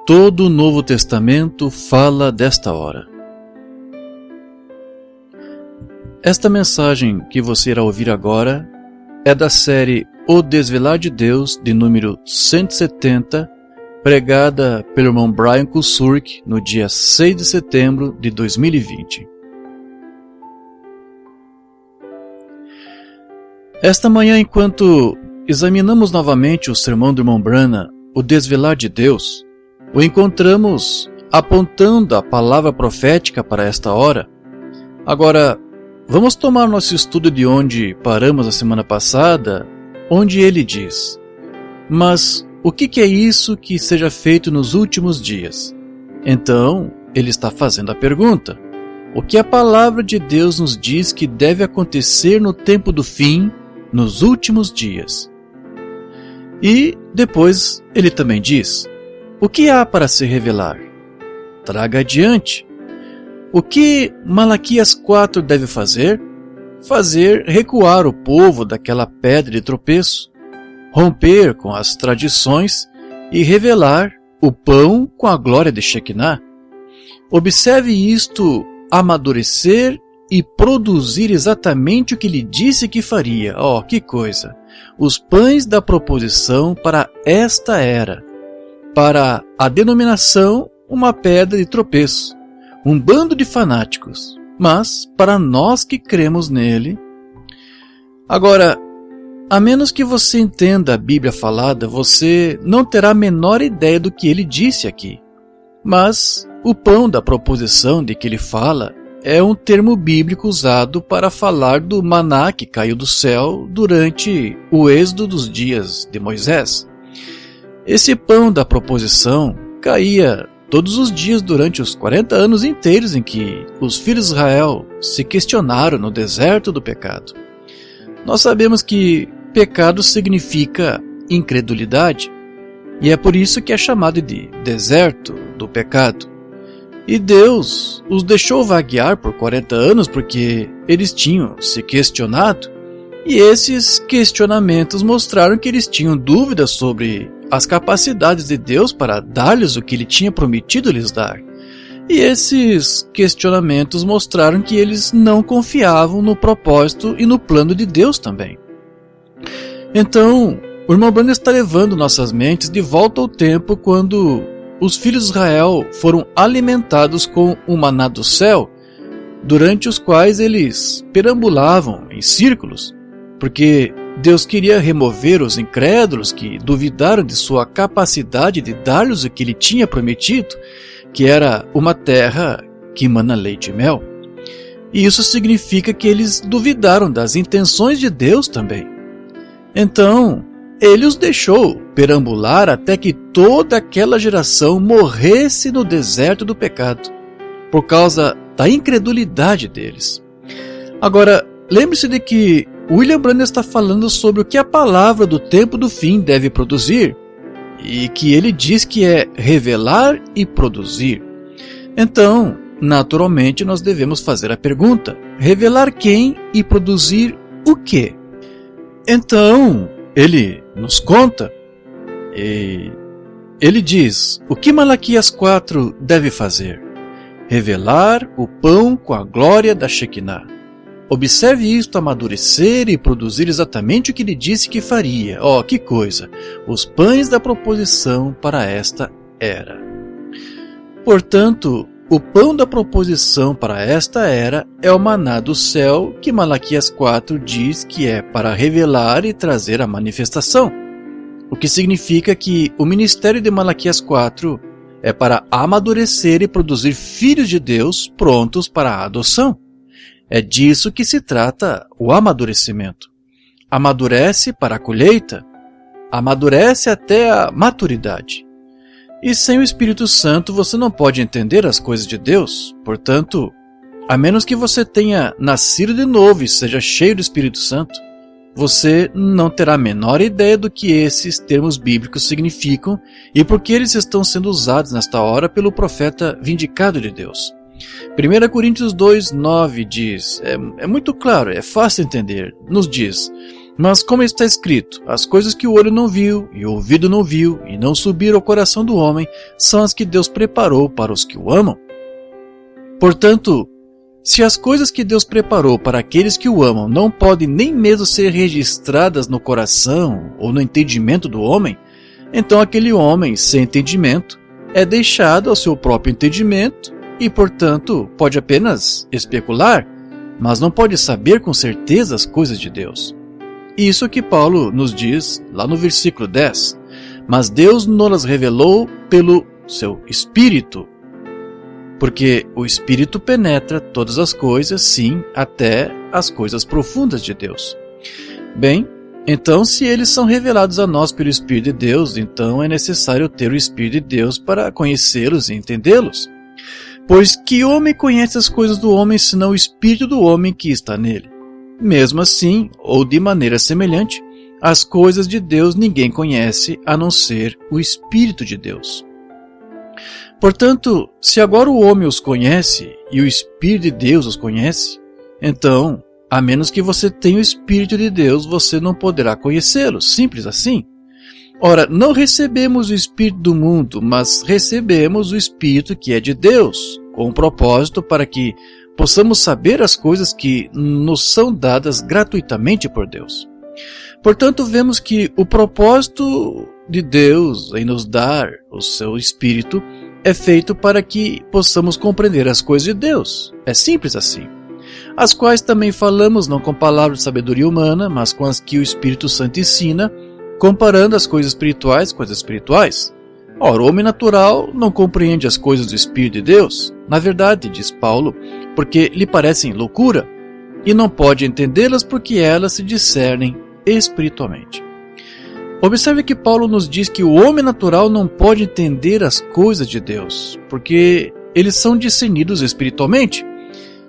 Todo o Novo Testamento fala desta hora. Esta mensagem que você irá ouvir agora é da série O Desvelar de Deus, de número 170, pregada pelo irmão Brian Kusurk no dia 6 de setembro de 2020. Esta manhã, enquanto examinamos novamente o sermão do irmão Branham, O Desvelar de Deus, o encontramos apontando a palavra profética para esta hora. Agora, vamos tomar nosso estudo de onde paramos a semana passada, onde ele diz: mas o que é isso que seja feito nos últimos dias? Então, ele está fazendo a pergunta: o que a palavra de Deus nos diz que deve acontecer no tempo do fim, nos últimos dias? E depois ele também diz: o que há para se revelar? Traga adiante. O que Malaquias 4 deve fazer? Fazer recuar o povo daquela pedra de tropeço, romper com as tradições e revelar o pão com a glória de Shekinah. Observe isto amadurecer e produzir exatamente o que lhe disse que faria. Oh, que coisa! Os pães da proposição para esta era. Para a denominação, uma pedra de tropeço, um bando de fanáticos, mas para nós que cremos nele. Agora, a menos que você entenda a Bíblia falada, você não terá a menor ideia do que ele disse aqui. Mas o pão da proposição de que ele fala é um termo bíblico usado para falar do maná que caiu do céu durante o êxodo dos dias de Moisés. Esse pão da proposição caía todos os dias durante os 40 anos inteiros em que os filhos de Israel se questionaram no deserto do pecado. Nós sabemos que pecado significa incredulidade, e é por isso que é chamado de deserto do pecado. E Deus os deixou vaguear por 40 anos porque eles tinham se questionado, e esses questionamentos mostraram que eles tinham dúvidas sobre as capacidades de Deus para dar-lhes o que ele tinha prometido lhes dar. E esses questionamentos mostraram que eles não confiavam no propósito e no plano de Deus também. Então, o irmão Branham está levando nossas mentes de volta ao tempo quando os filhos de Israel foram alimentados com o maná do céu, durante os quais eles perambulavam em círculos, porque Deus queria remover os incrédulos que duvidaram de sua capacidade de dar-lhes o que ele tinha prometido, que era uma terra que emana leite e mel. E isso significa que eles duvidaram das intenções de Deus também. Então, ele os deixou perambular até que toda aquela geração morresse no deserto do pecado, por causa da incredulidade deles. Agora, lembre-se de que William Branham está falando sobre o que a palavra do tempo do fim deve produzir, e que ele diz que é revelar e produzir. Então, naturalmente, nós devemos fazer a pergunta: revelar quem e produzir o quê? Então, ele nos conta, e ele diz: o que Malaquias 4 deve fazer? Revelar o pão com a glória da Shekinah. Observe isto amadurecer e produzir exatamente o que ele disse que faria. Oh, que coisa! Os pães da proposição para esta era. Portanto, o pão da proposição para esta era é o maná do céu, que Malaquias 4 diz que é para revelar e trazer a manifestação. O que significa que o ministério de Malaquias 4 é para amadurecer e produzir filhos de Deus prontos para a adoção. É disso que se trata o amadurecimento. Amadurece para a colheita, amadurece até a maturidade. E sem o Espírito Santo você não pode entender as coisas de Deus. Portanto, a menos que você tenha nascido de novo e seja cheio do Espírito Santo, você não terá a menor ideia do que esses termos bíblicos significam e por que eles estão sendo usados nesta hora pelo profeta vindicado de Deus. 1 Coríntios 2:9 diz, é muito claro, é fácil entender, nos diz: Mas como está escrito, as coisas que o olho não viu, e o ouvido não viu, e não subiram ao coração do homem, são as que Deus preparou para os que o amam. Portanto, se as coisas que Deus preparou para aqueles que o amam não podem nem mesmo ser registradas no coração ou no entendimento do homem, então aquele homem sem entendimento é deixado ao seu próprio entendimento e, portanto, pode apenas especular, mas não pode saber com certeza as coisas de Deus. Isso que Paulo nos diz lá no versículo 10. Mas Deus nos revelou pelo seu Espírito, porque o Espírito penetra todas as coisas, sim, até as coisas profundas de Deus. Bem, então se eles são revelados a nós pelo Espírito de Deus, então é necessário ter o Espírito de Deus para conhecê-los e entendê-los. Pois que homem conhece as coisas do homem, senão o Espírito do homem que está nele? Mesmo assim, ou de maneira semelhante, as coisas de Deus ninguém conhece a não ser o Espírito de Deus. Portanto, se agora o homem os conhece e o Espírito de Deus os conhece, então, a menos que você tenha o Espírito de Deus, você não poderá conhecê-los, simples assim. Ora, não recebemos o Espírito do mundo, mas recebemos o Espírito que é de Deus, com um propósito para que possamos saber as coisas que nos são dadas gratuitamente por Deus. Portanto, vemos que o propósito de Deus em nos dar o seu Espírito é feito para que possamos compreender as coisas de Deus. É simples assim. As quais também falamos não com palavras de sabedoria humana, mas com as que o Espírito Santo ensina, comparando as coisas espirituais com as espirituais. Ora, o homem natural não compreende as coisas do Espírito de Deus, na verdade, diz Paulo, porque lhe parecem loucura, e não pode entendê-las porque elas se discernem espiritualmente. Observe que Paulo nos diz que o homem natural não pode entender as coisas de Deus, porque eles são discernidos espiritualmente.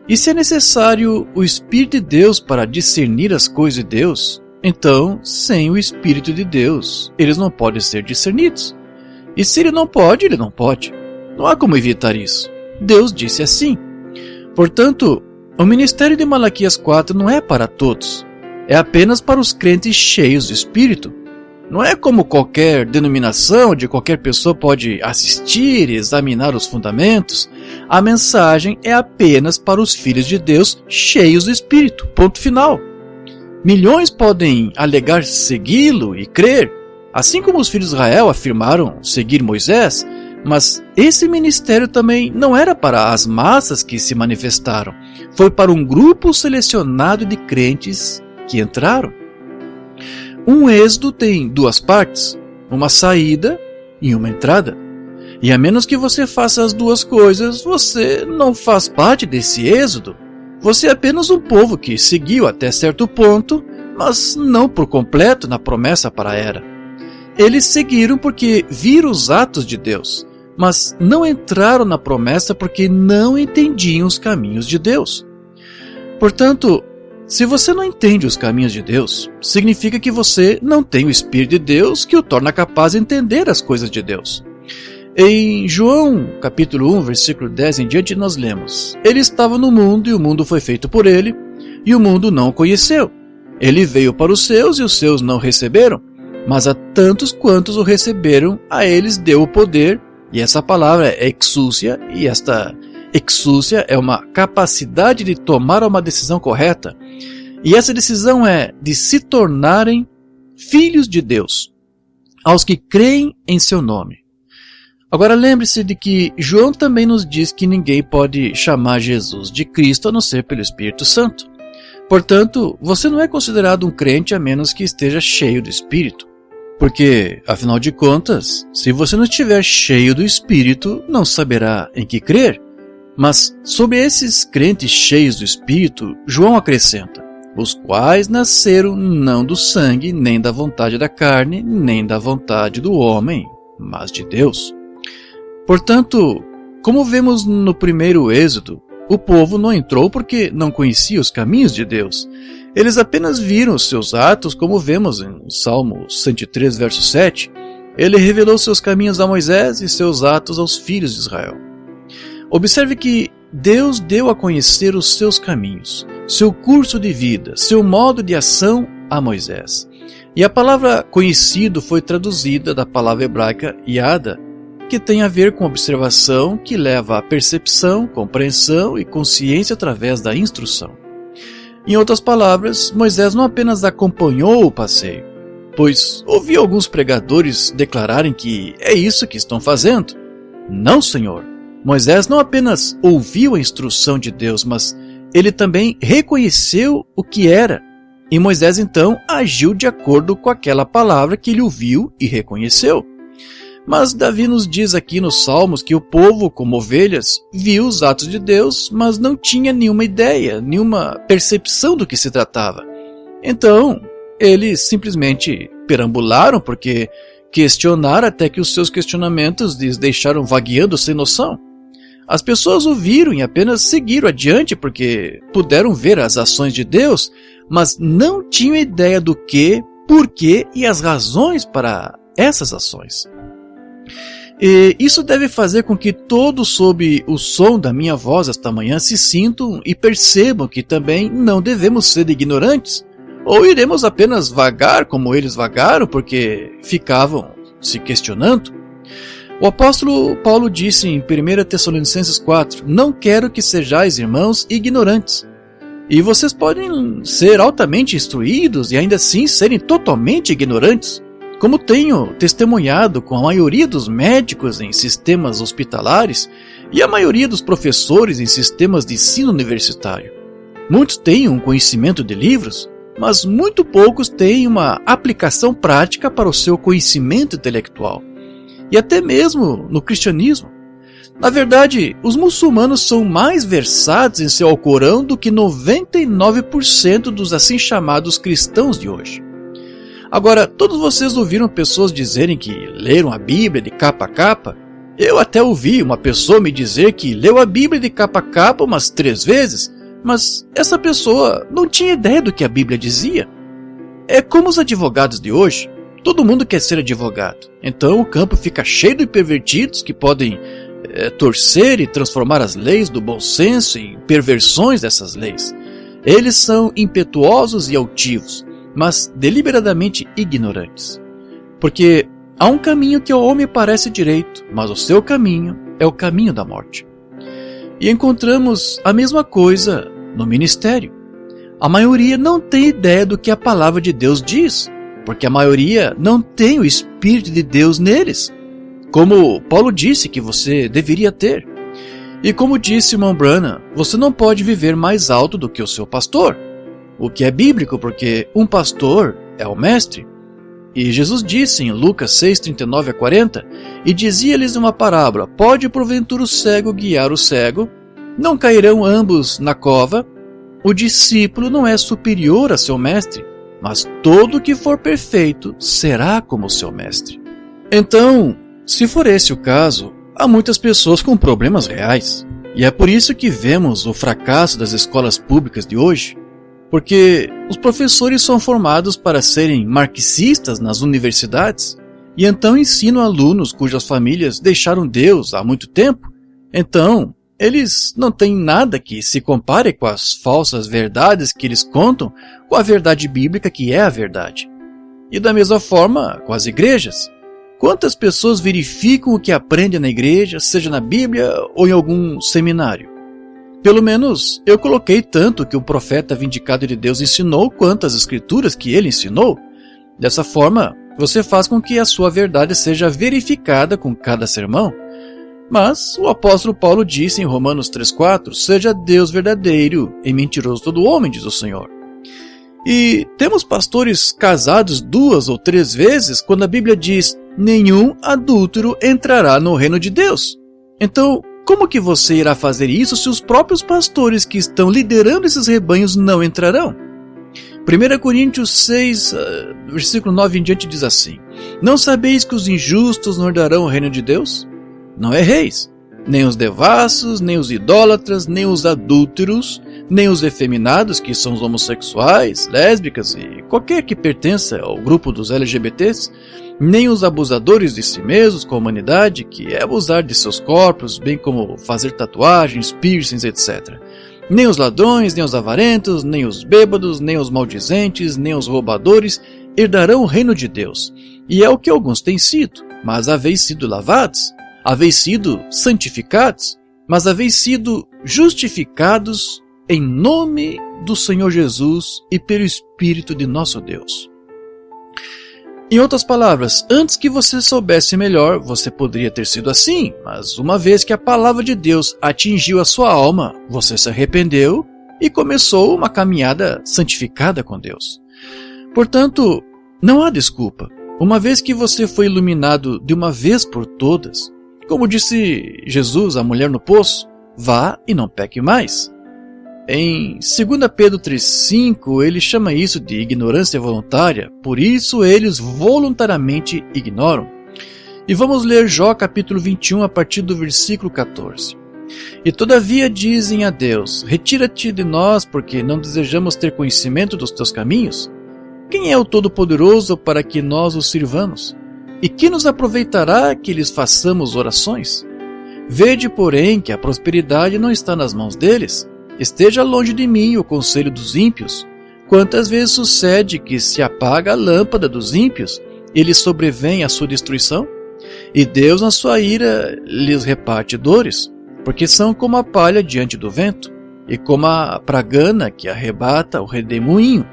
E se é necessário o Espírito de Deus para discernir as coisas de Deus, então, sem o Espírito de Deus, eles não podem ser discernidos. E se ele não pode, ele não pode. Não há como evitar isso. Deus disse assim. Portanto, o ministério de Malaquias 4 não é para todos. É apenas para os crentes cheios do Espírito. Não é como qualquer denominação de qualquer pessoa pode assistir e examinar os fundamentos. A mensagem é apenas para os filhos de Deus cheios do Espírito. Ponto final. Milhões podem alegar segui-lo e crer, assim como os filhos de Israel afirmaram seguir Moisés, mas esse ministério também não era para as massas que se manifestaram. Foi para um grupo selecionado de crentes que entraram. Um êxodo tem duas partes, uma saída e uma entrada. E a menos que você faça as duas coisas, você não faz parte desse êxodo. Você é apenas um povo que seguiu até certo ponto, mas não por completo na promessa para a era. Eles seguiram porque viram os atos de Deus, mas não entraram na promessa porque não entendiam os caminhos de Deus. Portanto, se você não entende os caminhos de Deus, significa que você não tem o Espírito de Deus que o torna capaz de entender as coisas de Deus. Em João, capítulo 1, versículo 10 em diante, nós lemos: Ele estava no mundo e o mundo foi feito por ele, e o mundo não o conheceu. Ele veio para os seus e os seus não receberam, mas a tantos quantos o receberam, a eles deu o poder, e essa palavra é exousia, e esta exousia é uma capacidade de tomar uma decisão correta, e essa decisão é de se tornarem filhos de Deus, aos que creem em seu nome. Agora lembre-se de que João também nos diz que ninguém pode chamar Jesus de Cristo a não ser pelo Espírito Santo. Portanto, você não é considerado um crente a menos que esteja cheio do Espírito. Porque, afinal de contas, se você não estiver cheio do Espírito, não saberá em que crer. Mas, sobre esses crentes cheios do Espírito, João acrescenta: os quais nasceram não do sangue, nem da vontade da carne, nem da vontade do homem, mas de Deus. Portanto, como vemos no primeiro êxodo, o povo não entrou porque não conhecia os caminhos de Deus. Eles apenas viram os seus atos, como vemos em Salmo 103, verso 7. Ele revelou seus caminhos a Moisés e seus atos aos filhos de Israel. Observe que Deus deu a conhecer os seus caminhos, seu curso de vida, seu modo de ação a Moisés. E a palavra conhecido foi traduzida da palavra hebraica yada, que tem a ver com observação, que leva à percepção, compreensão e consciência através da instrução. Em outras palavras, Moisés não apenas acompanhou o passeio, pois ouvi alguns pregadores declararem que é isso que estão fazendo. Não, Senhor. Moisés não apenas ouviu a instrução de Deus, mas ele também reconheceu o que era. E Moisés então agiu de acordo com aquela palavra que ele ouviu e reconheceu. Mas Davi nos diz aqui nos Salmos que o povo, como ovelhas, viu os atos de Deus, mas não tinha nenhuma ideia, nenhuma percepção do que se tratava. Então, eles simplesmente perambularam porque questionaram até que os seus questionamentos lhes deixaram vagueando sem noção. As pessoas ouviram e apenas seguiram adiante porque puderam ver as ações de Deus, mas não tinham ideia do que, porquê e as razões para essas ações. E isso deve fazer com que todos sob o som da minha voz esta manhã se sintam e percebam que também não devemos ser ignorantes, ou iremos apenas vagar como eles vagaram porque ficavam se questionando. O apóstolo Paulo disse em 1 Tessalonicenses 4, não quero que sejais, irmãos, ignorantes. E vocês podem ser altamente instruídos e ainda assim serem totalmente ignorantes, como tenho testemunhado com a maioria dos médicos em sistemas hospitalares e a maioria dos professores em sistemas de ensino universitário. Muitos têm um conhecimento de livros, mas muito poucos têm uma aplicação prática para o seu conhecimento intelectual. E até mesmo no cristianismo. Na verdade, os muçulmanos são mais versados em seu Alcorão do que 99% dos assim chamados cristãos de hoje. Agora, todos vocês ouviram pessoas dizerem que leram a Bíblia de capa a capa? Eu até ouvi uma pessoa me dizer que leu a Bíblia de capa a capa umas 3 vezes, mas essa pessoa não tinha ideia do que a Bíblia dizia. É como os advogados de hoje. Todo mundo quer ser advogado. Então o campo fica cheio de pervertidos que podem torcer e transformar as leis do bom senso em perversões dessas leis. Eles são impetuosos e altivos, mas deliberadamente ignorantes. Porque há um caminho que ao homem parece direito, mas o seu caminho é o caminho da morte. E encontramos a mesma coisa no ministério. A maioria não tem ideia do que a palavra de Deus diz, porque a maioria não tem o Espírito de Deus neles, como Paulo disse que você deveria ter. E como disse o irmão Branham, você não pode viver mais alto do que o seu pastor, o que é bíblico porque um pastor é o mestre. E Jesus disse em Lucas 6:39-40, e dizia-lhes uma parábola, pode porventura o cego guiar o cego? Não cairão ambos na cova? O discípulo não é superior a seu mestre, mas todo que for perfeito será como seu mestre. Então, se for esse o caso, há muitas pessoas com problemas reais. E é por isso que vemos o fracasso das escolas públicas de hoje. Porque os professores são formados para serem marxistas nas universidades e então ensinam alunos cujas famílias deixaram Deus há muito tempo. Então, eles não têm nada que se compare com as falsas verdades que eles contam com a verdade bíblica que é a verdade. E da mesma forma com as igrejas. Quantas pessoas verificam o que aprendem na igreja, seja na Bíblia ou em algum seminário? Pelo menos eu coloquei tanto que o profeta vindicado de Deus ensinou quanto as escrituras que ele ensinou. Dessa forma, você faz com que a sua verdade seja verificada com cada sermão. Mas o apóstolo Paulo disse em Romanos 3,4, seja Deus verdadeiro e mentiroso todo homem, diz o Senhor. E temos pastores casados 2 ou 3 vezes quando a Bíblia diz, nenhum adúltero entrará no reino de Deus. Então, como que você irá fazer isso se os próprios pastores que estão liderando esses rebanhos não entrarão? 1 Coríntios 6, versículo 9 em diante diz assim, não sabeis que os injustos não herdarão o reino de Deus? Não erreis, nem os devassos, nem os idólatras, nem os adúlteros, nem os efeminados, que são os homossexuais, lésbicas e qualquer que pertença ao grupo dos LGBTs, nem os abusadores de si mesmos com a humanidade, que é abusar de seus corpos, bem como fazer tatuagens, piercings, etc. Nem os ladrões, nem os avarentos, nem os bêbados, nem os maldizentes, nem os roubadores herdarão o reino de Deus. E é o que alguns têm sido, mas haveis sido lavados, haveis sido santificados, mas haveis sido justificados em nome do Senhor Jesus e pelo Espírito de nosso Deus. Em outras palavras, antes que você soubesse melhor, você poderia ter sido assim, mas uma vez que a palavra de Deus atingiu a sua alma, você se arrependeu e começou uma caminhada santificada com Deus. Portanto, não há desculpa. Uma vez que você foi iluminado de uma vez por todas, como disse Jesus à mulher no poço, vá e não peque mais. Em 2 Pedro 3,5, ele chama isso de ignorância voluntária, por isso eles voluntariamente ignoram. E vamos ler Jó capítulo 21 a partir do versículo 14. E todavia dizem a Deus, retira-te de nós, porque não desejamos ter conhecimento dos teus caminhos. Quem é o Todo-Poderoso para que nós o sirvamos? E que nos aproveitará que lhes façamos orações? Vede, porém, que a prosperidade não está nas mãos deles. Esteja longe de mim o conselho dos ímpios. Quantas vezes sucede que se apaga a lâmpada dos ímpios e lhes sobrevém a sua destruição? E Deus na sua ira lhes reparte dores, porque são como a palha diante do vento, e como a pragana que arrebata o redemoinho.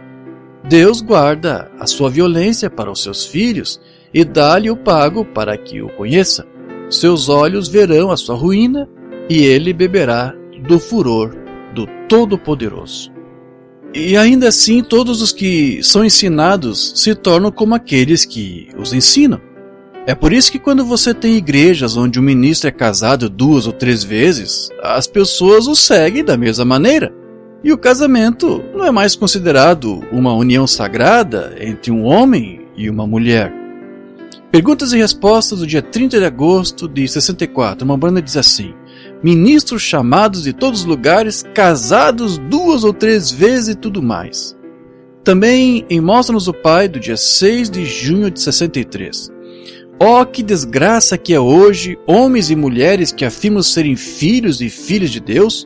Deus guarda a sua violência para os seus filhos, e dá-lhe o pago para que o conheça. Seus olhos verão a sua ruína, e ele beberá do furor do Todo-Poderoso. E ainda assim, todos os que são ensinados se tornam como aqueles que os ensinam. É por isso que quando você tem igrejas onde o ministro é casado 2 ou 3 vezes, as pessoas o seguem da mesma maneira. E o casamento não é mais considerado uma união sagrada entre um homem e uma mulher. Perguntas e respostas do dia 30 de agosto de 64, uma banda diz assim: ministros chamados de todos os lugares, casados 2 ou 3 vezes e tudo mais. Também em Mostra-nos o Pai, do dia 6 de junho de 63. Oh, que desgraça que é hoje, homens e mulheres que afirmam serem filhos e filhas de Deus,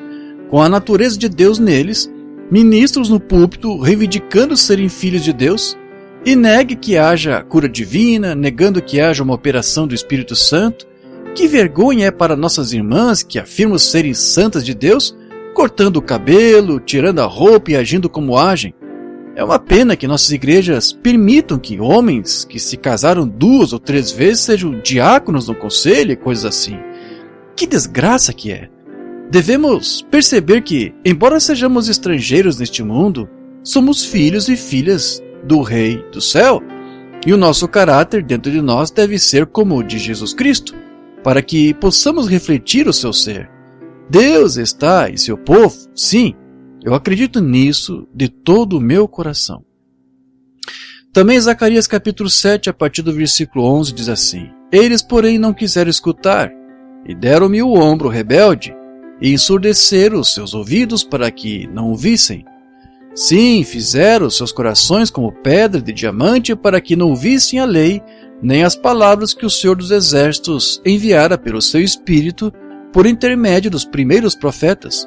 com a natureza de Deus neles, ministros no púlpito reivindicando serem filhos de Deus, e negue que haja cura divina, negando que haja uma operação do Espírito Santo. Que vergonha é para nossas irmãs que afirmam serem santas de Deus, cortando o cabelo, tirando a roupa e agindo como agem. É uma pena que nossas igrejas permitam que homens que se casaram 2 ou 3 vezes sejam diáconos no conselho e coisas assim. Que desgraça que é! Devemos perceber que, embora sejamos estrangeiros neste mundo, somos filhos e filhas do Rei do Céu, e o nosso caráter dentro de nós deve ser como o de Jesus Cristo, para que possamos refletir o seu ser. Deus está em seu povo, sim, eu acredito nisso de todo o meu coração. Também Zacarias capítulo 7, a partir do versículo 11, diz assim: eles, porém, não quiseram escutar, e deram-me o ombro rebelde, e ensurdeceram os seus ouvidos para que não ouvissem. Sim, fizeram os seus corações como pedra de diamante para que não ouvissem a lei, nem as palavras que o Senhor dos Exércitos enviara pelo seu Espírito por intermédio dos primeiros profetas.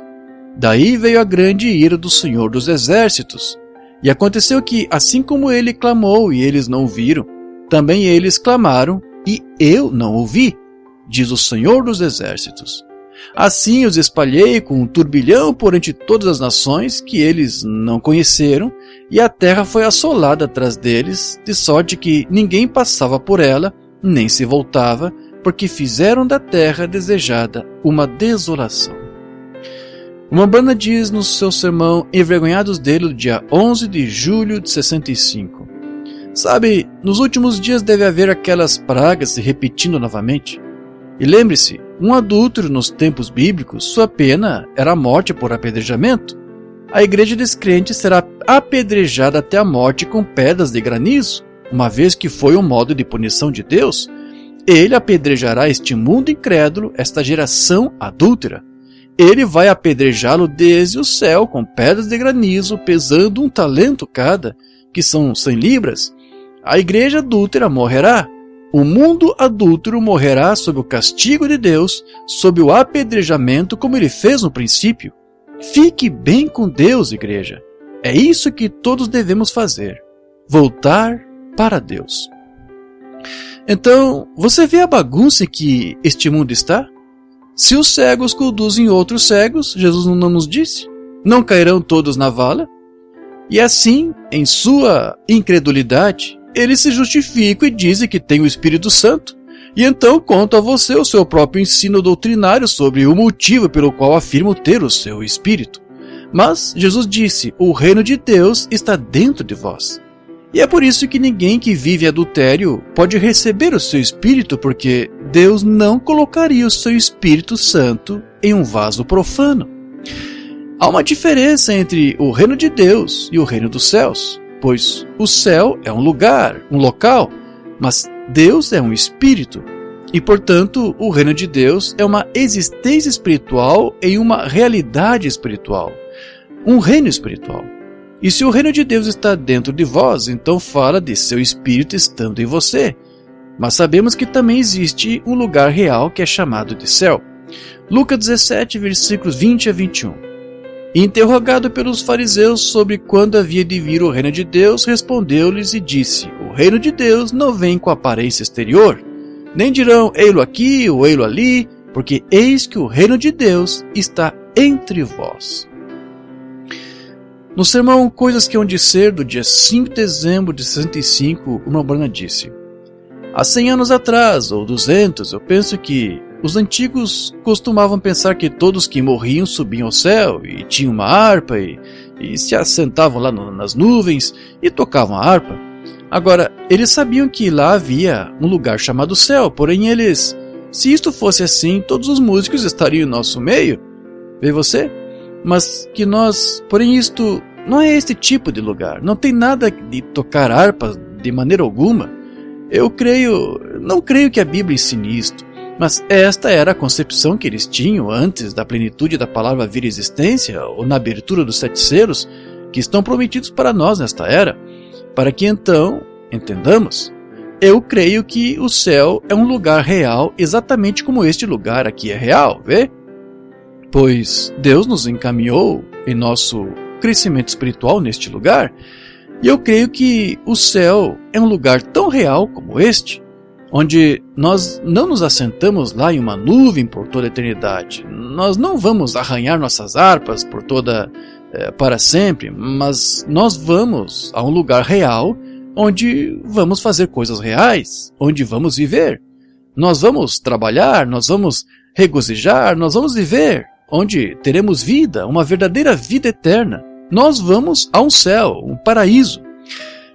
Daí veio a grande ira do Senhor dos Exércitos. E aconteceu que, assim como ele clamou e eles não ouviram, também eles clamaram e eu não ouvi, diz o Senhor dos Exércitos. Assim os espalhei com um turbilhão por entre todas as nações que eles não conheceram, e a terra foi assolada atrás deles, de sorte que ninguém passava por ela, nem se voltava, porque fizeram da terra desejada uma desolação. Uma banda diz no seu sermão Envergonhados dele, do dia 11 de julho de 65. Sabe, nos últimos dias deve haver aquelas pragas se repetindo novamente. E lembre-se, um adúltero nos tempos bíblicos, sua pena era a morte por apedrejamento. A igreja descrente será apedrejada até a morte com pedras de granizo, uma vez que foi um modo de punição de Deus. Ele apedrejará este mundo incrédulo, esta geração adúltera. Ele vai apedrejá-lo desde o céu com pedras de granizo, pesando 1 talento cada, que são 100 libras. A igreja adúltera morrerá. O mundo adúltero morrerá sob o castigo de Deus, sob o apedrejamento como ele fez no princípio. Fique bem com Deus, igreja. É isso que todos devemos fazer. Voltar para Deus. Então, você vê a bagunça em que este mundo está? Se os cegos conduzem outros cegos, Jesus não nos disse? Não cairão todos na vala? E assim, em sua incredulidade, eles se justificam e dizem que tem o Espírito Santo. E então contam a você o seu próprio ensino doutrinário sobre o motivo pelo qual afirmam ter o seu Espírito. Mas Jesus disse, o reino de Deus está dentro de vós. E é por isso que ninguém que vive adultério pode receber o seu Espírito, porque Deus não colocaria o seu Espírito Santo em um vaso profano. Há uma diferença entre o reino de Deus e o reino dos céus, pois o céu é um lugar, um local, mas Deus é um espírito. E, portanto, o reino de Deus é uma existência espiritual em uma realidade espiritual, um reino espiritual. E se o reino de Deus está dentro de vós, então fala de seu Espírito estando em você. Mas sabemos que também existe um lugar real que é chamado de céu. Lucas 17, versículos 20 a 21. Interrogado pelos fariseus sobre quando havia de vir o reino de Deus, respondeu-lhes e disse, o reino de Deus não vem com aparência exterior, nem dirão, ei-lo aqui ou ei-lo ali, porque eis que o reino de Deus está entre vós. No sermão Coisas que hão de ser, do dia 5 de dezembro de 65, o irmão Branham disse, há 100 anos atrás, ou 200, eu penso que os antigos costumavam pensar que todos que morriam subiam ao céu e tinham uma harpa e se assentavam lá nas nuvens e tocavam a harpa. Agora, eles sabiam que lá havia um lugar chamado céu, porém eles, se isto fosse assim, todos os músicos estariam em nosso meio. Vê você? Mas que nós, porém isto não é este tipo de lugar, não tem nada de tocar harpas de maneira alguma. Não creio que a Bíblia ensine isto, mas esta era a concepção que eles tinham antes da plenitude da palavra vir à existência, ou na abertura dos 7 selos, que estão prometidos para nós nesta era, para que então entendamos. Eu creio que o céu é um lugar real, exatamente como este lugar aqui é real, vê? Pois Deus nos encaminhou em nosso crescimento espiritual neste lugar, e eu creio que o céu é um lugar tão real como este, onde nós não nos assentamos lá em uma nuvem por toda a eternidade. Nós não vamos arranhar nossas harpas para sempre, mas nós vamos a um lugar real, onde vamos fazer coisas reais, onde vamos viver. Nós vamos trabalhar, nós vamos regozijar, nós vamos viver, onde teremos vida, uma verdadeira vida eterna. Nós vamos a um céu, um paraíso.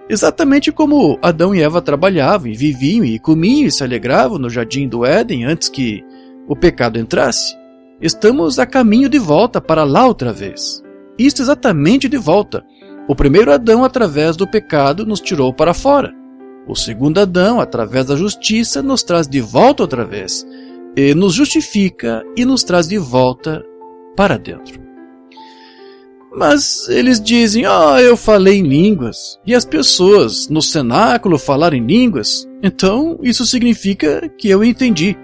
Exatamente como Adão e Eva trabalhavam e viviam e comiam e se alegravam no jardim do Éden antes que o pecado entrasse. Estamos a caminho de volta para lá outra vez. Isto exatamente de volta. O primeiro Adão, através do pecado, nos tirou para fora. O segundo Adão, através da justiça, nos traz de volta outra vez. E nos justifica e nos traz de volta para dentro. Mas eles dizem, eu falei em línguas, e as pessoas no cenáculo falaram em línguas, então isso significa que eu entendi.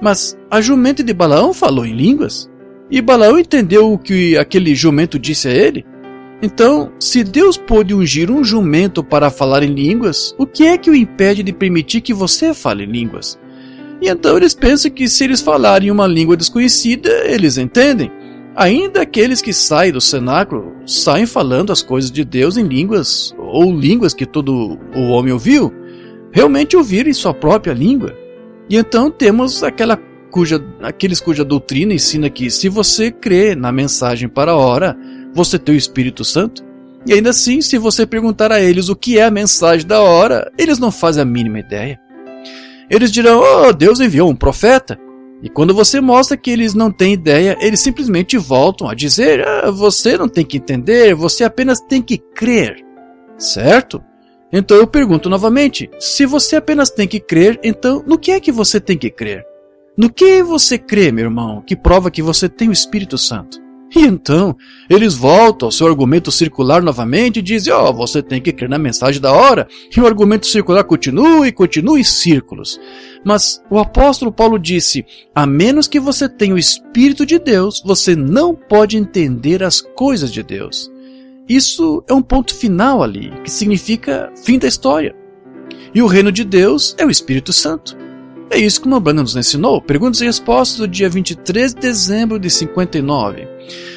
Mas a jumenta de Balaão falou em línguas, e Balaão entendeu o que aquele jumento disse a ele? Então, se Deus pôde ungir um jumento para falar em línguas, o que é que o impede de permitir que você fale em línguas? E então eles pensam que se eles falarem uma língua desconhecida, eles entendem. Ainda aqueles que saem do cenáculo saem falando as coisas de Deus em línguas, ou línguas que todo o homem ouviu, realmente ouviram em sua própria língua. E então temos aqueles cuja doutrina ensina que se você crê na mensagem para a hora, você tem o Espírito Santo. E ainda assim, se você perguntar a eles o que é a mensagem da hora, eles não fazem a mínima ideia. Eles dirão, Deus enviou um profeta. E quando você mostra que eles não têm ideia, eles simplesmente voltam a dizer, você não tem que entender, você apenas tem que crer. Certo? Então eu pergunto novamente, se você apenas tem que crer, então no que é que você tem que crer? No que você crê, meu irmão, que prova que você tem o Espírito Santo? E então, eles voltam ao seu argumento circular novamente e dizem, você tem que crer na mensagem da hora. E o argumento circular continua e continua em círculos. Mas o apóstolo Paulo disse, a menos que você tenha o Espírito de Deus, você não pode entender as coisas de Deus. Isso é um ponto final ali, que significa fim da história. E o reino de Deus é o Espírito Santo. É isso que o Irmão Branham nos ensinou. Perguntas e respostas do dia 23 de dezembro de 59.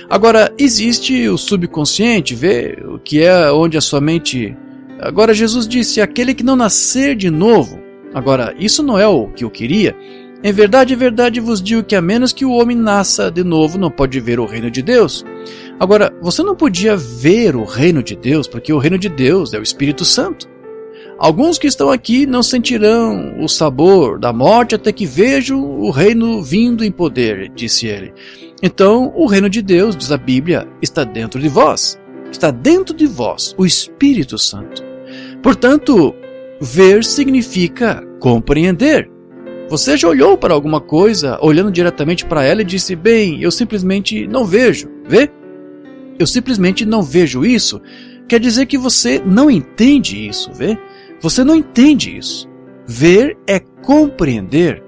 Agora, existe o subconsciente, vê o que é onde a sua mente... Agora, Jesus disse, aquele que não nascer de novo. Agora, isso não é o que eu queria. Em verdade vos digo que a menos que o homem nasça de novo, não pode ver o reino de Deus. Agora, você não podia ver o reino de Deus, porque o reino de Deus é o Espírito Santo. Alguns que estão aqui não sentirão o sabor da morte até que vejam o reino vindo em poder, disse ele. Então, o reino de Deus, diz a Bíblia, está dentro de vós. Está dentro de vós, o Espírito Santo. Portanto, ver significa compreender. Você já olhou para alguma coisa, olhando diretamente para ela e disse, bem, eu simplesmente não vejo, vê? Eu simplesmente não vejo isso. Quer dizer que você não entende isso, vê? Você não entende isso. Ver é compreender.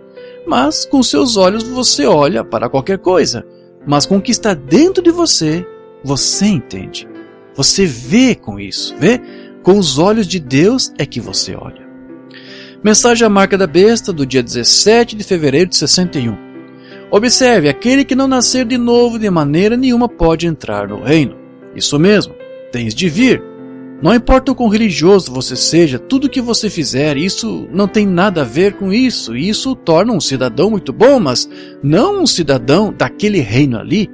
Mas com seus olhos você olha para qualquer coisa. Mas com o que está dentro de você, você entende. Você vê com isso, vê? Com os olhos de Deus é que você olha. Mensagem à marca da besta do dia 17 de fevereiro de 61. Observe, aquele que não nascer de novo de maneira nenhuma pode entrar no reino. Isso mesmo, tens de vir. Não importa o quão religioso você seja, tudo que você fizer, isso não tem nada a ver com isso. E isso o torna um cidadão muito bom, mas não um cidadão daquele reino ali.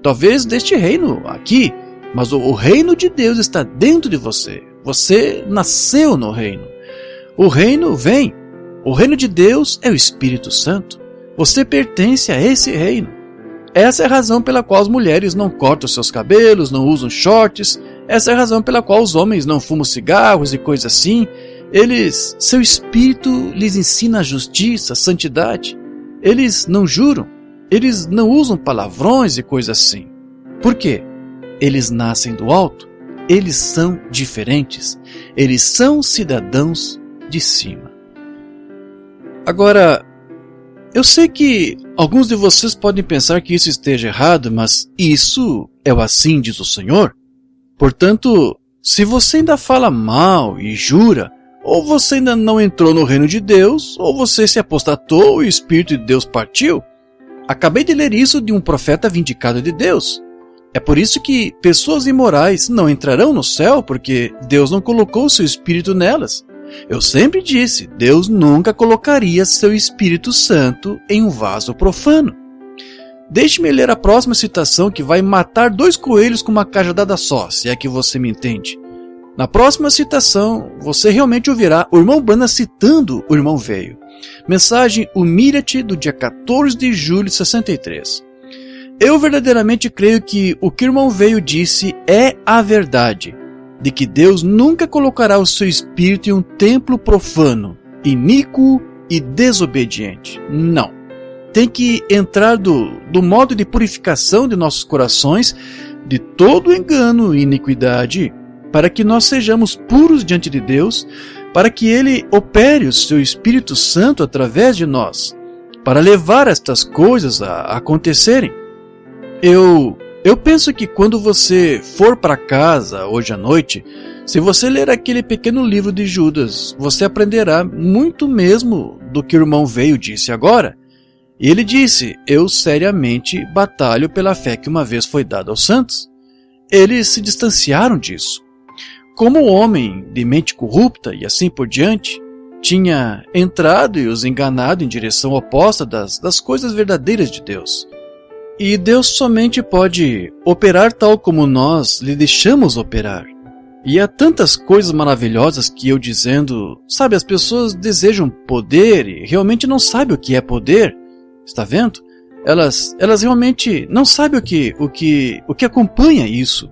Talvez deste reino aqui, mas o reino de Deus está dentro de você. Você nasceu no reino. O reino vem. O reino de Deus é o Espírito Santo. Você pertence a esse reino. Essa é a razão pela qual as mulheres não cortam seus cabelos, não usam shorts. Essa é a razão pela qual os homens não fumam cigarros e coisas assim. Seu espírito lhes ensina a justiça, a santidade. Eles não juram. Eles não usam palavrões e coisas assim. Por quê? Eles nascem do alto. Eles são diferentes. Eles são cidadãos de cima. Agora, eu sei que alguns de vocês podem pensar que isso esteja errado, mas isso é o assim diz o Senhor. Portanto, se você ainda fala mal e jura, ou você ainda não entrou no reino de Deus, ou você se apostatou e o Espírito de Deus partiu. Acabei de ler isso de um profeta vindicado de Deus. É por isso que pessoas imorais não entrarão no céu, porque Deus não colocou seu Espírito nelas. Eu sempre disse, Deus nunca colocaria seu Espírito Santo em um vaso profano. Deixe-me ler a próxima citação que vai matar 2 coelhos com uma cajadada só, se é que você me entende. Na próxima citação, você realmente ouvirá o irmão Branham citando o irmão Veio. Mensagem Humilha-te do dia 14 de julho de 63. Eu verdadeiramente creio que o que o irmão Veio disse é a verdade, de que Deus nunca colocará o seu espírito em um templo profano, iníquo e desobediente. Não. Tem que entrar do modo de purificação de nossos corações, de todo engano e iniquidade, para que nós sejamos puros diante de Deus, para que Ele opere o seu Espírito Santo através de nós, para levar estas coisas a acontecerem. Eu penso que quando você for para casa hoje à noite, se você ler aquele pequeno livro de Judas, você aprenderá muito mesmo do que o irmão Veio disse agora. E ele disse, eu seriamente batalho pela fé que uma vez foi dada aos santos. Eles se distanciaram disso. Como o homem de mente corrupta e assim por diante, tinha entrado e os enganado em direção oposta das coisas verdadeiras de Deus. E Deus somente pode operar tal como nós lhe deixamos operar. E há tantas coisas maravilhosas que eu dizendo, sabe, as pessoas desejam poder e realmente não sabem o que é poder. Está vendo? Elas realmente não sabem o que acompanha isso.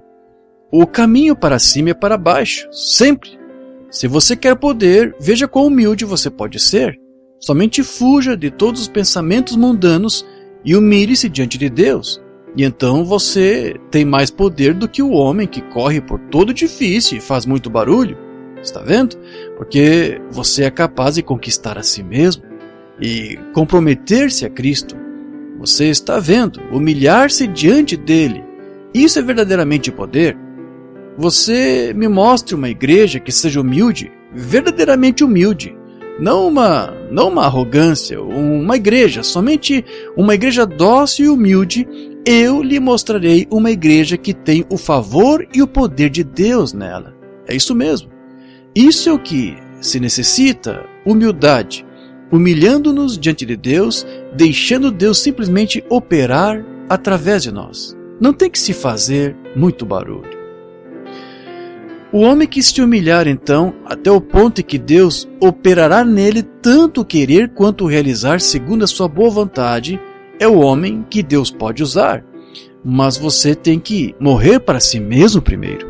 O caminho para cima é para baixo, sempre. Se você quer poder, veja quão humilde você pode ser. Somente fuja de todos os pensamentos mundanos e humilhe-se diante de Deus. E então você tem mais poder do que o homem que corre por todo edifício e faz muito barulho. Está vendo? Porque você é capaz de conquistar a si mesmo e comprometer-se a Cristo. Você está vendo? Humilhar-se diante dele. Isso é verdadeiramente poder. Você me mostre uma igreja que seja humilde, verdadeiramente humilde. Não uma arrogância, uma igreja, somente uma igreja dócil e humilde. Eu lhe mostrarei uma igreja que tem o favor e o poder de Deus nela. É isso mesmo. Isso é o que se necessita, humildade. Humilhando-nos diante de Deus, deixando Deus simplesmente operar através de nós. Não tem que se fazer muito barulho. O homem que se humilhar, então, até o ponto em que Deus operará nele tanto o querer quanto o realizar segundo a sua boa vontade, é o homem que Deus pode usar. Mas você tem que morrer para si mesmo primeiro.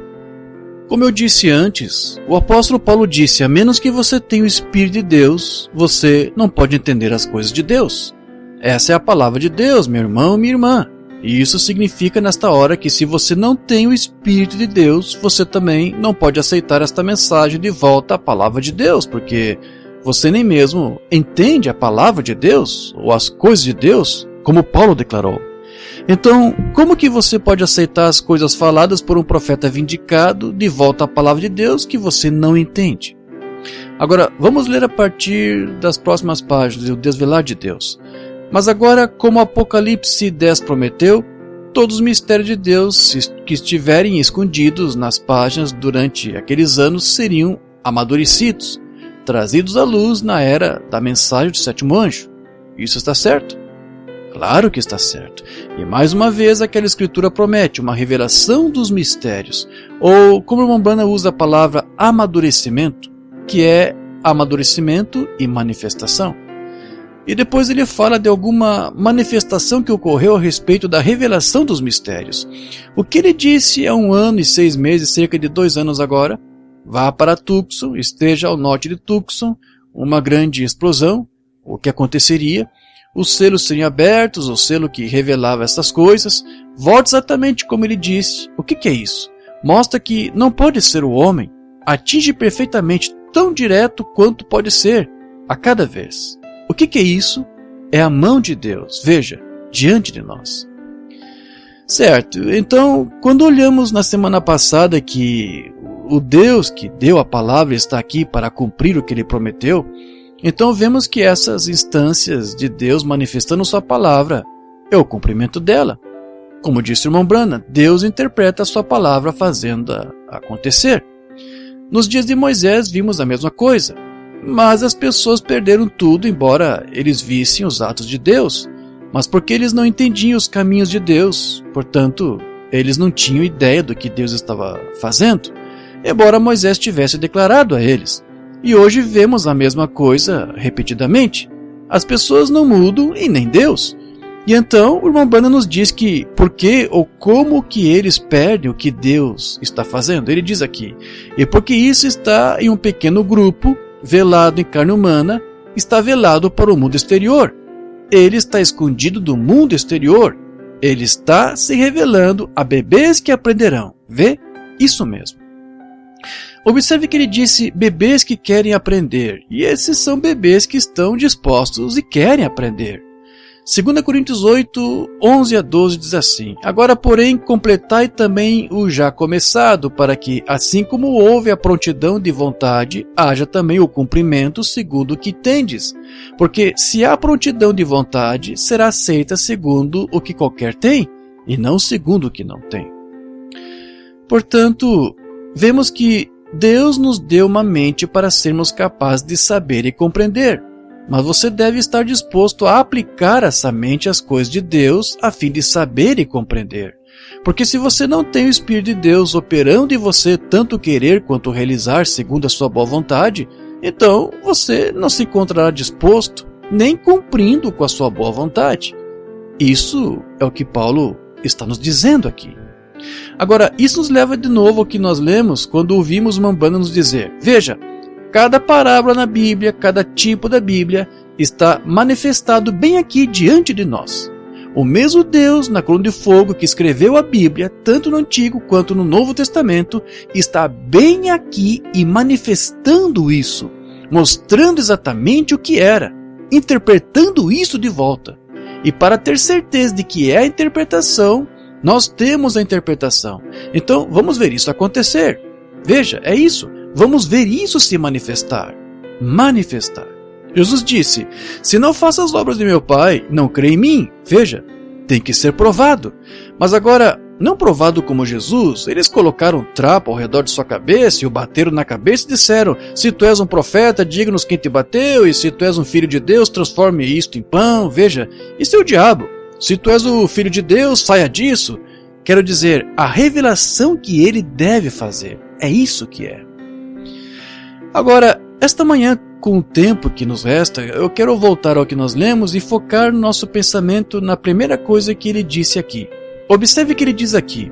Como eu disse antes, o apóstolo Paulo disse: a menos que você tenha o Espírito de Deus, você não pode entender as coisas de Deus. Essa é a palavra de Deus, meu irmão, minha irmã. E isso significa nesta hora que se você não tem o Espírito de Deus, você também não pode aceitar esta mensagem de volta à palavra de Deus, porque você nem mesmo entende a palavra de Deus, ou as coisas de Deus, como Paulo declarou. Então, como que você pode aceitar as coisas faladas por um profeta vindicado de volta à palavra de Deus que você não entende? Agora, vamos ler a partir das próximas páginas, o desvelar de Deus. Mas agora, como Apocalipse 10 prometeu, todos os mistérios de Deus que estiverem escondidos nas páginas durante aqueles anos seriam amadurecidos, trazidos à luz na era da mensagem do sétimo anjo. Isso está certo? Claro que está certo. E mais uma vez aquela escritura promete uma revelação dos mistérios, ou como o irmão Branham usa a palavra amadurecimento, que é amadurecimento e manifestação. E depois ele fala de alguma manifestação que ocorreu a respeito da revelação dos mistérios. O que ele disse há 1 ano e 6 meses, cerca de 2 anos agora: vá para Tucson, esteja ao norte de Tucson, uma grande explosão, o que aconteceria, os selos seriam abertos, o selo que revelava essas coisas, volte exatamente como ele disse. O que é isso? Mostra que não pode ser o homem, atinge perfeitamente tão direto quanto pode ser, a cada vez. O que é isso? É a mão de Deus, veja, diante de nós. Certo, então, quando olhamos na semana passada que o Deus que deu a palavra está aqui para cumprir o que ele prometeu, então vemos que essas instâncias de Deus manifestando sua palavra é o cumprimento dela. Como disse o irmão Branham, Deus interpreta a sua palavra fazendo-a acontecer. Nos dias de Moisés vimos a mesma coisa. Mas as pessoas perderam tudo, embora eles vissem os atos de Deus, mas porque eles não entendiam os caminhos de Deus, portanto, eles não tinham ideia do que Deus estava fazendo, embora Moisés tivesse declarado a eles. E hoje vemos a mesma coisa repetidamente. As pessoas não mudam e nem Deus. E então o irmão Branham nos diz que por que ou como que eles perdem o que Deus está fazendo. Ele diz aqui: e porque isso está em um pequeno grupo, velado em carne humana, está velado para o mundo exterior. Ele está escondido do mundo exterior. Ele está se revelando a bebês que aprenderão. Vê? Isso mesmo. Observe que ele disse bebês que querem aprender. E esses são bebês que estão dispostos e querem aprender. 2 Coríntios 8, 11 a 12 diz assim: agora, porém, completai também o já começado, para que, assim como houve a prontidão de vontade, haja também o cumprimento segundo o que tendes. Porque se há prontidão de vontade, será aceita segundo o que qualquer tem, e não segundo o que não tem. Portanto, vemos que Deus nos deu uma mente para sermos capazes de saber e compreender. Mas você deve estar disposto a aplicar essa mente às coisas de Deus a fim de saber e compreender. Porque se você não tem o Espírito de Deus operando em você tanto querer quanto realizar segundo a sua boa vontade, então você não se encontrará disposto nem cumprindo com a sua boa vontade. Isso é o que Paulo está nos dizendo aqui. Agora, isso nos leva de novo ao que nós lemos quando ouvimos Mambana nos dizer: veja, cada parábola na Bíblia, cada tipo da Bíblia está manifestado bem aqui diante de nós. O mesmo Deus na coluna de fogo que escreveu a Bíblia, tanto no Antigo quanto no Novo Testamento, está bem aqui e manifestando isso, mostrando exatamente o que era, interpretando isso de volta. E para ter certeza de que é a interpretação, nós temos a interpretação. Então vamos ver isso acontecer. Veja, é isso. Vamos ver isso se manifestar. Manifestar. Jesus disse: se não faço as obras de meu Pai, não crê em mim. Veja, tem que ser provado. Mas agora, não provado como Jesus, eles colocaram um trapo ao redor de sua cabeça e o bateram na cabeça e disseram: se tu és um profeta, diga-nos quem te bateu, e se tu és um filho de Deus, transforme isto em pão. Veja, isso é o diabo. Se tu és o filho de Deus, saia disso. Quero dizer, a revelação que ele deve fazer. É isso que é. Agora, esta manhã, com o tempo que nos resta, eu quero voltar ao que nós lemos e focar nosso pensamento na primeira coisa que ele disse aqui. Observe o que ele diz aqui.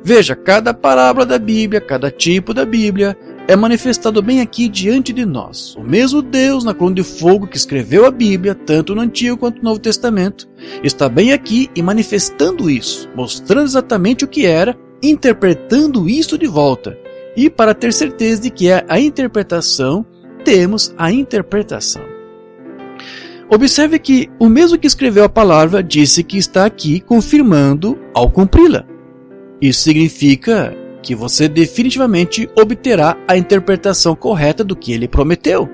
Veja, cada parábola da Bíblia, cada tipo da Bíblia, é manifestado bem aqui diante de nós. O mesmo Deus na coluna de fogo que escreveu a Bíblia, tanto no Antigo quanto no Novo Testamento, está bem aqui e manifestando isso, mostrando exatamente o que era, interpretando isso de volta. E para ter certeza de que é a interpretação, temos a interpretação. Observe que o mesmo que escreveu a palavra disse que está aqui confirmando ao cumpri-la. Isso significa que você definitivamente obterá a interpretação correta do que ele prometeu,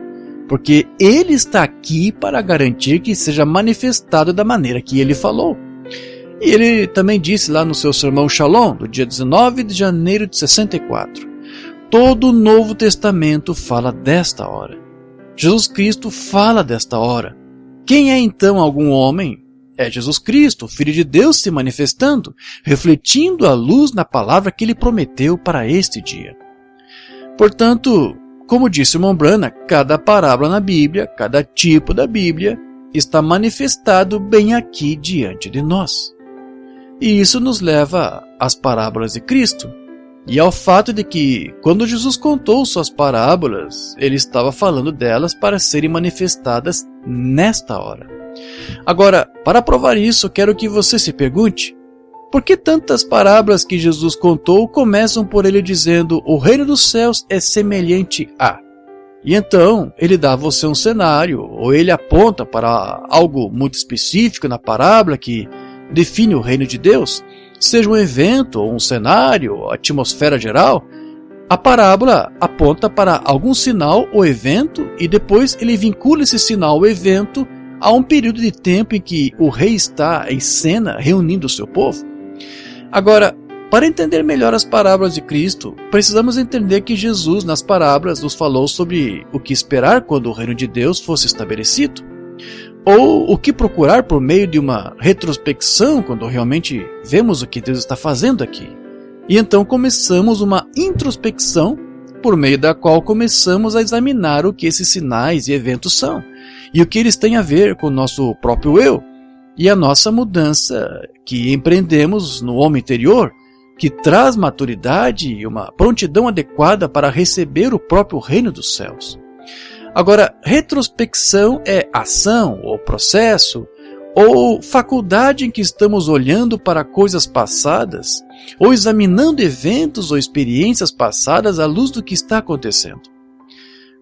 porque ele está aqui para garantir que seja manifestado da maneira que ele falou. E ele também disse lá no seu sermão Shalom, do dia 19 de janeiro de 64, todo o Novo Testamento fala desta hora. Jesus Cristo fala desta hora. Quem é então algum homem? É Jesus Cristo, o Filho de Deus se manifestando, refletindo a luz na palavra que ele prometeu para este dia. Portanto, como disse o irmão Branham, cada parábola na Bíblia, cada tipo da Bíblia, está manifestado bem aqui diante de nós. E isso nos leva às parábolas de Cristo, e ao fato de que, quando Jesus contou suas parábolas, ele estava falando delas para serem manifestadas nesta hora. Agora, para provar isso, quero que você se pergunte: por que tantas parábolas que Jesus contou começam por ele dizendo o reino dos céus é semelhante a? E então, ele dá a você um cenário, ou ele aponta para algo muito específico na parábola que define o reino de Deus, seja um evento, ou um cenário, ou atmosfera geral. A parábola aponta para algum sinal ou evento e depois ele vincula esse sinal ou evento a um período de tempo em que o rei está em cena reunindo o seu povo. Agora, para entender melhor as parábolas de Cristo, precisamos entender que Jesus nas parábolas nos falou sobre o que esperar quando o reino de Deus fosse estabelecido, ou o que procurar por meio de uma retrospecção quando realmente vemos o que Deus está fazendo aqui. E então começamos uma introspecção por meio da qual começamos a examinar o que esses sinais e eventos são, e o que eles têm a ver com o nosso próprio eu, e a nossa mudança que empreendemos no homem interior, que traz maturidade e uma prontidão adequada para receber o próprio reino dos céus. Agora, retrospecção é ação, ou processo, ou faculdade em que estamos olhando para coisas passadas, ou examinando eventos ou experiências passadas à luz do que está acontecendo.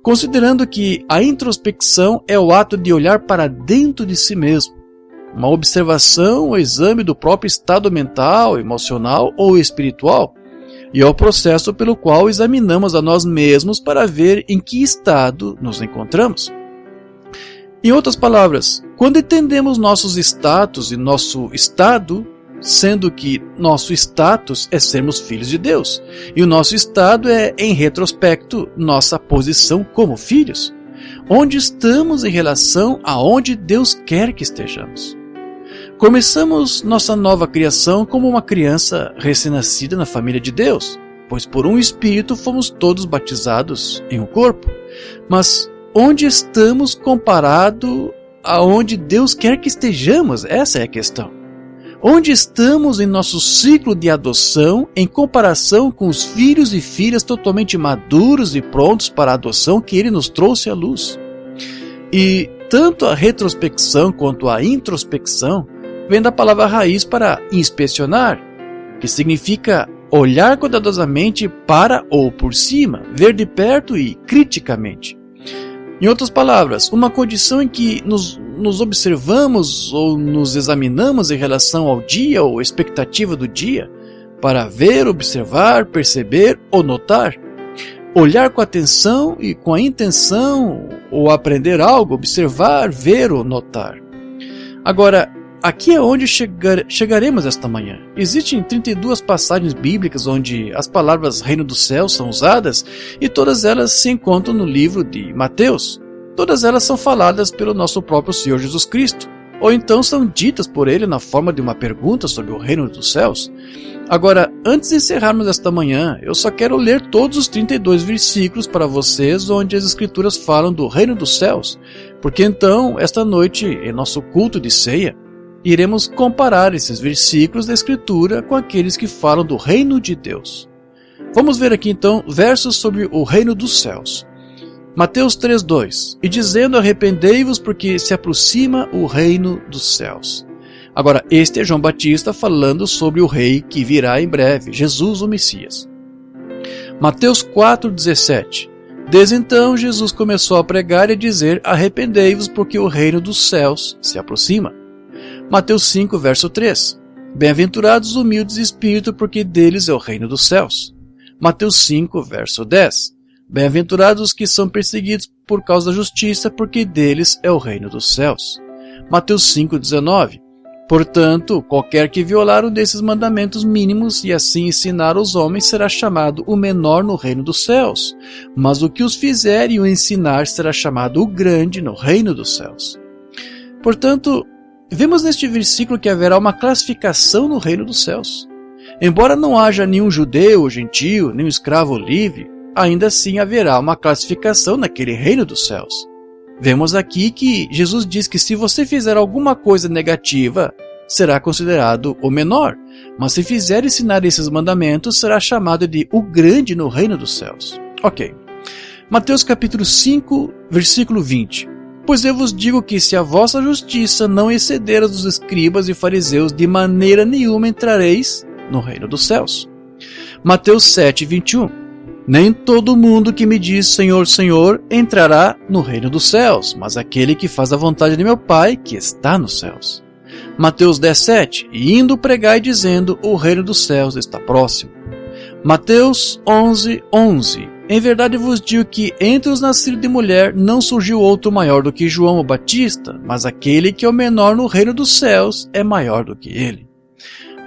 Considerando que a introspecção é o ato de olhar para dentro de si mesmo, uma observação ou exame do próprio estado mental, emocional ou espiritual, e é o processo pelo qual examinamos a nós mesmos para ver em que estado nos encontramos. Em outras palavras, quando entendemos nossos status e nosso estado, sendo que nosso status é sermos filhos de Deus, e o nosso estado é, em retrospecto, nossa posição como filhos, onde estamos em relação a onde Deus quer que estejamos. Começamos nossa nova criação como uma criança recém-nascida na família de Deus, pois por um Espírito fomos todos batizados em um corpo. Mas onde estamos comparado a onde Deus quer que estejamos? Essa é a questão. Onde estamos em nosso ciclo de adoção em comparação com os filhos e filhas totalmente maduros e prontos para a adoção que Ele nos trouxe à luz? E tanto a retrospecção quanto a introspecção vem da palavra raiz para inspecionar, que significa olhar cuidadosamente para ou por cima, ver de perto e criticamente. Em outras palavras, uma condição em que nos observamos ou nos examinamos em relação ao dia ou expectativa do dia, para ver, observar, perceber ou notar. Olhar com atenção e com a intenção ou aprender algo, observar, ver ou notar. Agora, aqui é onde chegaremos esta manhã. Existem 32 passagens bíblicas onde as palavras reino dos céus são usadas e todas elas se encontram no livro de Mateus. Todas elas são faladas pelo nosso próprio Senhor Jesus Cristo, ou então são ditas por ele na forma de uma pergunta sobre o reino dos céus. Agora, antes de encerrarmos esta manhã, eu só quero ler todos os 32 versículos para vocês onde as Escrituras falam do reino dos céus, porque então, esta noite, em nosso culto de ceia, iremos comparar esses versículos da Escritura com aqueles que falam do reino de Deus. Vamos ver aqui então versos sobre o reino dos céus. Mateus 3:2. E dizendo, arrependei-vos porque se aproxima o reino dos céus. Agora, este é João Batista falando sobre o rei que virá em breve, Jesus o Messias. Mateus 4:17. Desde então Jesus começou a pregar e a dizer, arrependei-vos porque o reino dos céus se aproxima. Mateus 5, verso 3. Bem-aventurados os humildes de espírito, porque deles é o reino dos céus. Mateus 5, verso 10. Bem-aventurados os que são perseguidos por causa da justiça, porque deles é o reino dos céus. Mateus 5, 19. Portanto, qualquer que violar um desses mandamentos mínimos e assim ensinar aos homens será chamado o menor no reino dos céus, mas o que os fizer e o ensinar será chamado o grande no reino dos céus. Portanto, vemos neste versículo que haverá uma classificação no reino dos céus. Embora não haja nenhum judeu ou gentio, nenhum escravo ou livre, ainda assim haverá uma classificação naquele reino dos céus. Vemos aqui que Jesus diz que se você fizer alguma coisa negativa, será considerado o menor, mas se fizer ensinar esses mandamentos, será chamado de o grande no reino dos céus. Ok. Mateus capítulo 5, versículo 20. Pois eu vos digo que se a vossa justiça não exceder a dos escribas e fariseus, de maneira nenhuma entrareis no reino dos céus. Mateus 7, 21. Nem todo mundo que me diz Senhor, Senhor, entrará no reino dos céus, mas aquele que faz a vontade de meu Pai, que está nos céus. Mateus 17. E indo pregai dizendo, o reino dos céus está próximo. Mateus 11, 11. Em verdade vos digo que entre os nascidos de mulher não surgiu outro maior do que João o Batista, mas aquele que é o menor no reino dos céus é maior do que ele.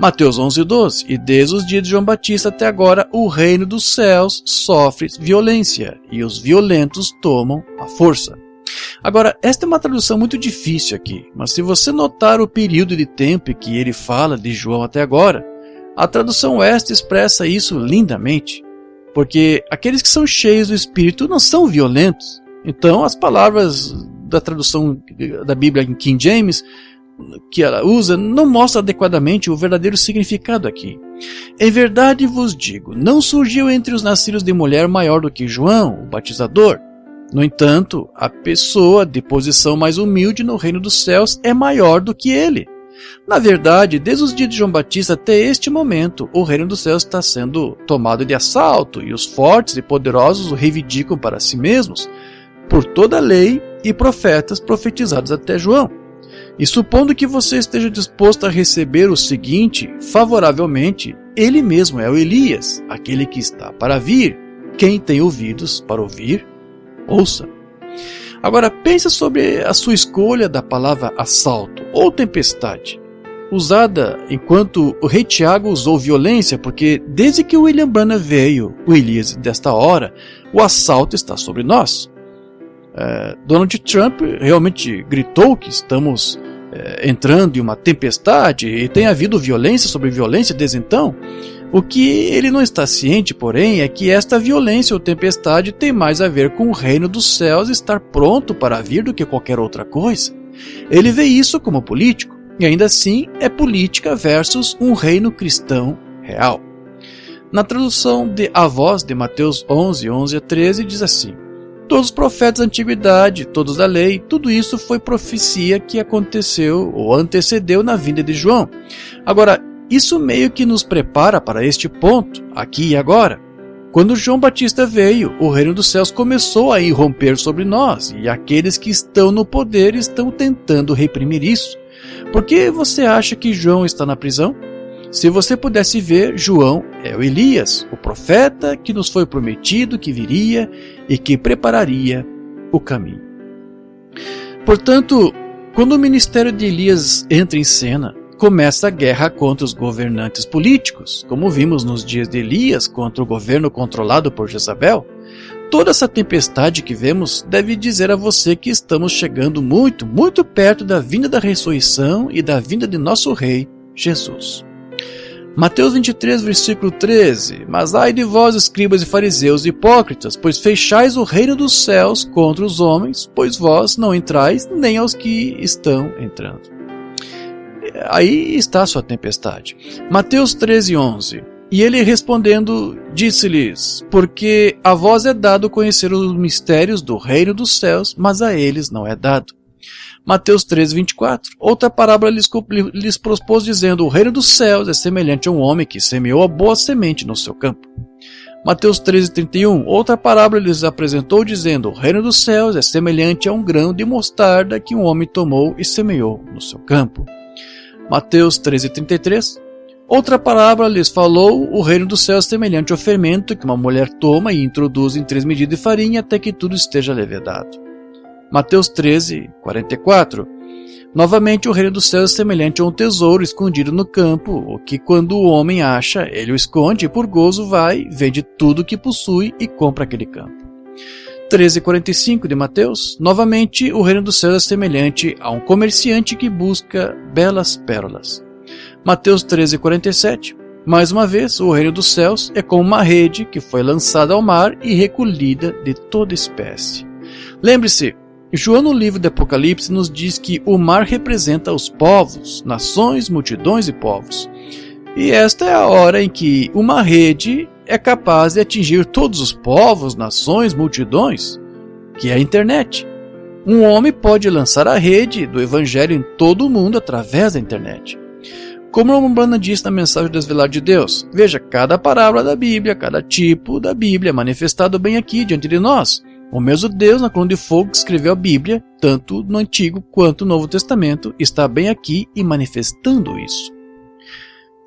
Mateus 11, 12. E desde os dias de João Batista até agora, o reino dos céus sofre violência, e os violentos tomam a força. Agora, esta é uma tradução muito difícil aqui, mas se você notar o período de tempo que ele fala de João até agora, a tradução Oeste expressa isso lindamente, porque aqueles que são cheios do Espírito não são violentos. Então, as palavras da tradução da Bíblia em King James que ela usa não mostra adequadamente o verdadeiro significado aqui. Em verdade vos digo, não surgiu entre os nascidos de mulher maior do que João, o batizador. No entanto, a pessoa de posição mais humilde no reino dos céus é maior do que ele. Na verdade, desde os dias de João Batista até este momento, o reino dos céus está sendo tomado de assalto e os fortes e poderosos o reivindicam para si mesmos, por toda a lei e profetas profetizados até João. E supondo que você esteja disposto a receber o seguinte favoravelmente, ele mesmo é o Elias, aquele que está para vir. Quem tem ouvidos para ouvir, ouça. Agora pense sobre a sua escolha da palavra assalto ou tempestade, usada enquanto o rei Tiago usou violência, porque desde que o William Branham veio, o Elias desta hora, o assalto está sobre nós. Donald Trump realmente gritou que estamos entrando em uma tempestade e tem havido violência sobre violência desde então. O que ele não está ciente, porém, é que esta violência ou tempestade tem mais a ver com o reino dos céus estar pronto para vir do que qualquer outra coisa. Ele vê isso como político, e ainda assim é política versus um reino cristão real. Na tradução de A Voz de Mateus 11, 11 a 13 diz assim: Todos os profetas da antiguidade, todos da lei, tudo isso foi profecia que aconteceu ou antecedeu na vinda de João. Agora, isso meio que nos prepara para este ponto, aqui e agora. Quando João Batista veio, o reino dos céus começou a irromper sobre nós, e aqueles que estão no poder estão tentando reprimir isso. Por que você acha que João está na prisão? Se você pudesse ver, João é o Elias, o profeta que nos foi prometido que viria e que prepararia o caminho. Portanto, quando o ministério de Elias entra em cena, começa a guerra contra os governantes políticos, como vimos nos dias de Elias contra o governo controlado por Jezabel. Toda essa tempestade que vemos deve dizer a você que estamos chegando muito, muito perto da vinda da ressurreição e da vinda de nosso Rei, Jesus. Mateus 23, versículo 13. Mas ai de vós, escribas e fariseus hipócritas, pois fechais o reino dos céus contra os homens, pois vós não entrais nem aos que estão entrando. Aí está a sua tempestade. Mateus 13, 11. E ele respondendo, disse-lhes, porque a vós é dado conhecer os mistérios do reino dos céus, mas a eles não é dado. Mateus 13, 24. Outra parábola lhes propôs, dizendo, o reino dos céus é semelhante a um homem que semeou a boa semente no seu campo. Mateus 13, 31. Outra parábola lhes apresentou, dizendo, o reino dos céus é semelhante a um grão de mostarda que um homem tomou e semeou no seu campo. Mateus 13, 33. Outra parábola lhes falou, o reino dos céus é semelhante ao fermento que uma mulher toma e introduz em 3 medidas de farinha até que tudo esteja levedado. Mateus 13, 44. Novamente o reino dos céus é semelhante a um tesouro escondido no campo, o que quando o homem acha, ele o esconde e por gozo vai, vende tudo o que possui e compra aquele campo. 13:45 de Mateus. Novamente o reino dos céus é semelhante a um comerciante que busca belas pérolas. Mateus 13:47. Mais uma vez, o reino dos céus é como uma rede que foi lançada ao mar e recolhida de toda espécie. Lembre-se, João no livro de Apocalipse nos diz que o mar representa os povos, nações, multidões e povos. E esta é a hora em que uma rede é capaz de atingir todos os povos, nações, multidões, que é a internet. Um homem pode lançar a rede do evangelho em todo o mundo através da internet. Como a Umbanda diz na mensagem desvelada de Deus, veja, cada parábola da Bíblia, cada tipo da Bíblia manifestado bem aqui diante de nós. O mesmo Deus na coluna de fogo que escreveu a Bíblia, tanto no Antigo quanto no Novo Testamento, está bem aqui e manifestando isso.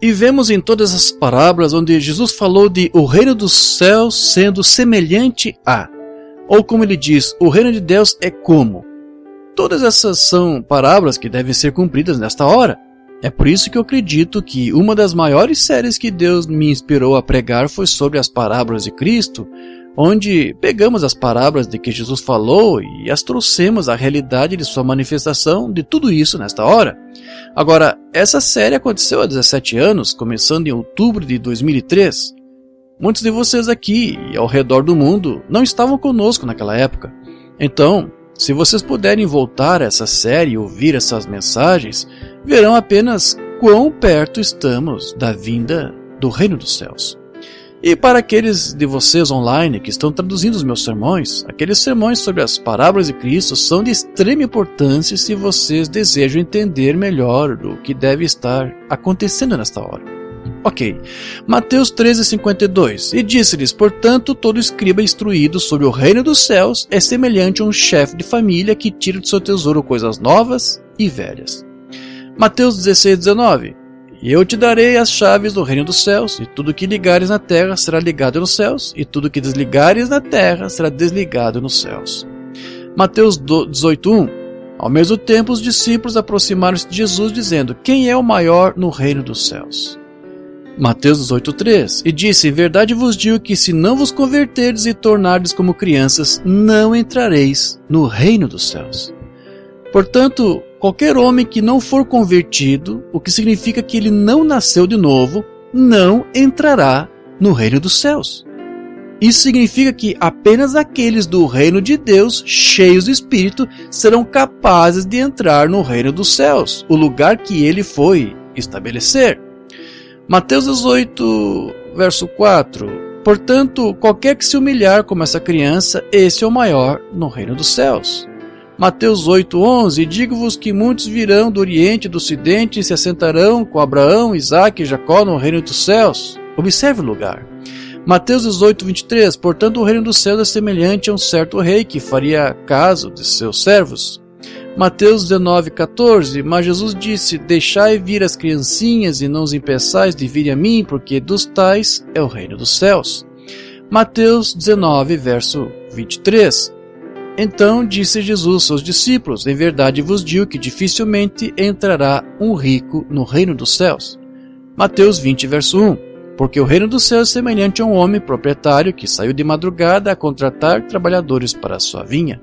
E vemos em todas as parábolas onde Jesus falou de o reino dos céus sendo semelhante a, ou como ele diz, o reino de Deus é como. Todas essas são parábolas que devem ser cumpridas nesta hora. É por isso que eu acredito que uma das maiores séries que Deus me inspirou a pregar foi sobre as parábolas de Cristo, onde pegamos as parábolas de que Jesus falou e as trouxemos à realidade de sua manifestação de tudo isso nesta hora. Agora, essa série aconteceu há 17 anos, começando em outubro de 2003. Muitos de vocês aqui e ao redor do mundo não estavam conosco naquela época. Então, se vocês puderem voltar a essa série e ouvir essas mensagens, verão apenas quão perto estamos da vinda do reino dos céus. E para aqueles de vocês online que estão traduzindo os meus sermões, aqueles sermões sobre as parábolas de Cristo são de extrema importância se vocês desejam entender melhor o que deve estar acontecendo nesta hora. Ok, Mateus 13:52. E disse-lhes, portanto, todo escriba instruído sobre o reino dos céus é semelhante a um chefe de família que tira do seu tesouro coisas novas e velhas. Mateus 16:19. E eu te darei as chaves do reino dos céus, e tudo que ligares na terra será ligado nos céus, e tudo que desligares na terra será desligado nos céus. Mateus 18:1. Ao mesmo tempo os discípulos aproximaram-se de Jesus, dizendo, quem é o maior no reino dos céus? Mateus 18:3. E disse, em verdade vos digo que se não vos converterdes e tornardes como crianças, não entrareis no reino dos céus. Portanto, qualquer homem que não for convertido, o que significa que ele não nasceu de novo, não entrará no reino dos céus. Isso significa que apenas aqueles do reino de Deus, cheios do Espírito, serão capazes de entrar no reino dos céus, o lugar que ele foi estabelecer. Mateus 18, verso 4. Portanto, qualquer que se humilhar como essa criança, esse é o maior no reino dos céus. Mateus 8:11, digo-vos que muitos virão do Oriente e do Ocidente e se assentarão com Abraão, Isaque e Jacó no reino dos céus. Observe o lugar. Mateus 18:23, portanto o reino dos céus é semelhante a um certo rei que faria caso de seus servos. Mateus 19:14, mas Jesus disse, deixai vir as criancinhas e não os impeçais de vir a mim, porque dos tais é o reino dos céus. Mateus 19, verso 23. Então disse Jesus aos discípulos, em verdade vos digo que dificilmente entrará um rico no reino dos céus. Mateus 20, verso 1. Porque o reino dos céus é semelhante a um homem proprietário que saiu de madrugada a contratar trabalhadores para a sua vinha.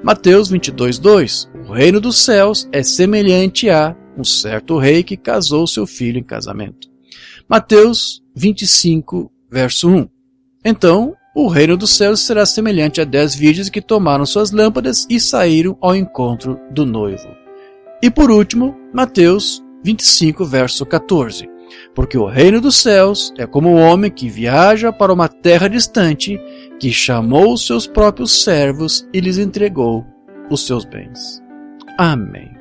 Mateus 22:2. O reino dos céus é semelhante a um certo rei que casou seu filho em casamento. Mateus 25, verso 1. Então, o reino dos céus será semelhante a 10 virgens que tomaram suas lâmpadas e saíram ao encontro do noivo. E por último, Mateus 25, verso 14. Porque o reino dos céus é como um homem que viaja para uma terra distante, que chamou os seus próprios servos e lhes entregou os seus bens. Amém.